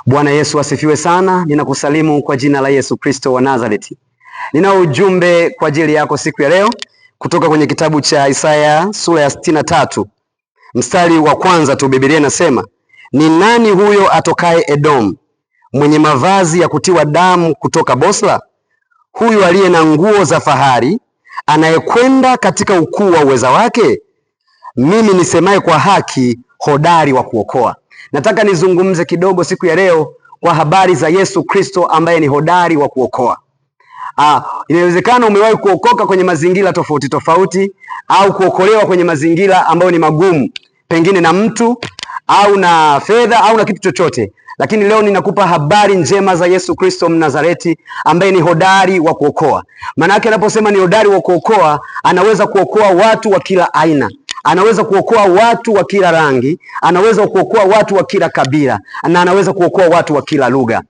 Bwana Yesu asifiwe sana. Ninakusalimu kwa jina la Yesu Kristo wa Nazareti. Ninao ujumbe kwa ajili yako siku ya leo kutoka kwenye kitabu cha Isaya sura ya 63 mstari wa kwanza tu. Biblia inasema, ni nani huyo atokaye Edom, mwenye mavazi ya kutiwa damu kutoka Bosra? Huyu aliye na nguo za fahari, anayekwenda katika ukuu wa uweza wake? Mimi nisemaye kwa haki, hodari wa kuokoa. Nataka nizungumze kidogo siku ya leo kwa habari za Yesu Kristo ambaye ni hodari wa kuokoa. Inawezekana umewahi kuokoka kwenye mazingira tofauti tofauti, au kuokolewa kwenye mazingira ambayo ni magumu, pengine na mtu au na fedha au na kitu chochote. Lakini leo ninakupa habari njema za Yesu Kristo Mnazareti ambaye ni hodari wa kuokoa. Maana yake anaposema ni hodari wa kuokoa, anaweza kuokoa watu wa kila aina. Anaweza kuokoa watu wa kila rangi, anaweza kuokoa watu wa kila kabila, na anaweza kuokoa watu wa kila lugha.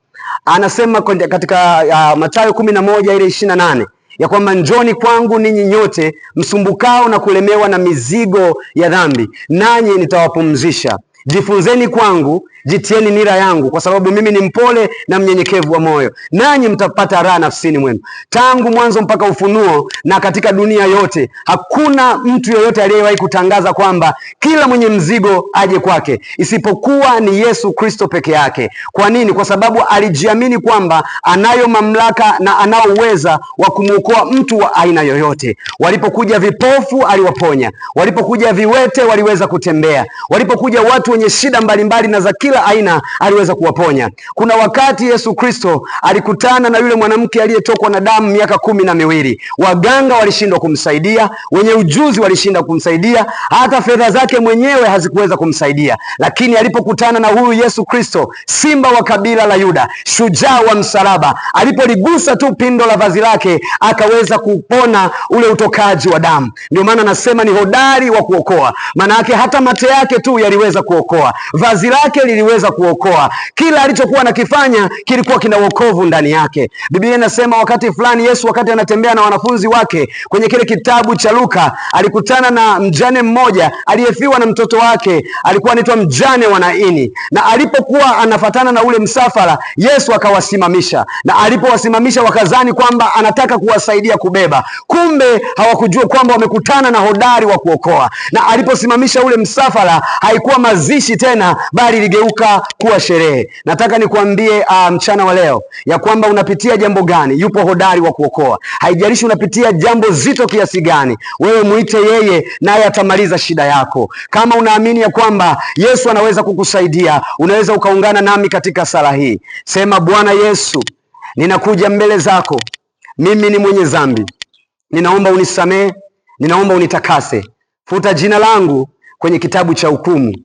Anasema katika Mathayo 11:28 ya kwamba njoni kwangu ninyi nyote msumbukao na kulemewa na mizigo ya dhambi, nanyi nitawapumzisha. Jifunzeni kwangu, jitieni nira yangu, kwa sababu mimi ni mpole na mnyenyekevu wa moyo, nanyi mtapata raha nafsini mwenu. Tangu mwanzo mpaka Ufunuo na katika dunia yote, hakuna mtu yeyote aliyewahi kutangaza kwamba kila mwenye mzigo aje kwake, isipokuwa ni Yesu Kristo peke yake. Kwa nini? Kwa sababu alijiamini kwamba anayo mamlaka na anao uweza wa kumwokoa mtu wa aina yoyote. Walipokuja vipofu aliwaponya, walipokuja viwete waliweza kutembea, walipokuja watu wenye shida mbalimbali na za kila aina aliweza kuwaponya. Kuna wakati Yesu Kristo alikutana na yule mwanamke aliyetokwa na damu miaka 12. Waganga walishindwa kumsaidia, wenye ujuzi walishindwa kumsaidia, hata fedha zake mwenyewe hazikuweza kumsaidia. Lakini alipokutana na huyu Yesu Kristo, simba wa kabila la Yuda, shujaa wa msalaba, alipoligusa tu pindo la vazi lake, akaweza kupona ule utokaji wa damu. Ndio maana nasema ni hodari wa kuokoa. Maana yake hata mate yake tu yaliweza kuokoa, vazi lake liliweza kuokoa. Kila alichokuwa nakifanya kilikuwa kina wokovu ndani yake. Biblia inasema wakati fulani Yesu, wakati anatembea na wanafunzi wake kwenye kile kitabu cha Luka, alikutana na mjane mmoja aliyefiwa na mtoto wake, alikuwa anaitwa mjane wa Naini. Na alipokuwa anafatana na ule msafara, Yesu akawasimamisha, na alipowasimamisha wakazani kwamba anataka kuwasaidia kubeba. Kumbe hawakujua kwamba wamekutana na hodari wa kuokoa. Na aliposimamisha ule msafara, haikuwa mazishi tena, bali iligeuka kuwa sherehe. Nataka nikuambie mchana wa leo ya kwamba unapitia jambo gani, yupo hodari wa kuokoa. Haijalishi unapitia jambo zito kiasi gani, wewe muite yeye, naye atamaliza shida yako. Kama unaamini ya kwamba Yesu anaweza kukusaidia, unaweza ukaungana nami katika sala hii. Sema, Bwana Yesu, ninakuja mbele zako, mimi ni mwenye dhambi, ninaomba unisamehe, ninaomba unitakase. Futa jina langu kwenye kitabu cha hukumu,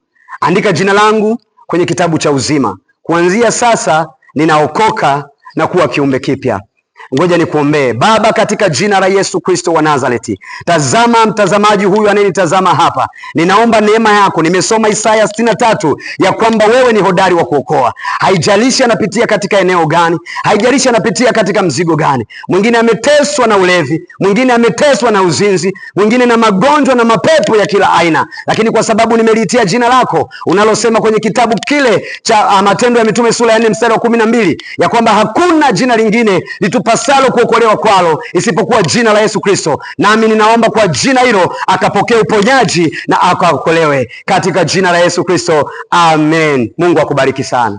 andika jina langu kwenye kitabu cha uzima. Kuanzia sasa ninaokoka na kuwa kiumbe kipya. Ngoja nikuombee. Baba, katika jina la Yesu Kristo wa Nazareti, tazama mtazamaji huyu anayenitazama hapa, ninaomba neema yako. Nimesoma Isaya 63 ya kwamba wewe ni hodari wa kuokoa. Haijalishi anapitia katika eneo gani, haijalishi anapitia katika mzigo gani. Mwingine ameteswa na ulevi, mwingine ameteswa na uzinzi, mwingine na magonjwa na mapepo ya kila aina, lakini kwa sababu nimeliitia jina lako unalosema kwenye kitabu kile cha Matendo ya Mitume sura ya 4 mstari wa 12 ya kwamba hakuna jina lingine litupasalo kuokolewa kwalo isipokuwa jina la Yesu Kristo. Nami ninaomba kwa jina hilo akapokea uponyaji na akaokolewe katika jina la Yesu Kristo. Amen. Mungu akubariki sana.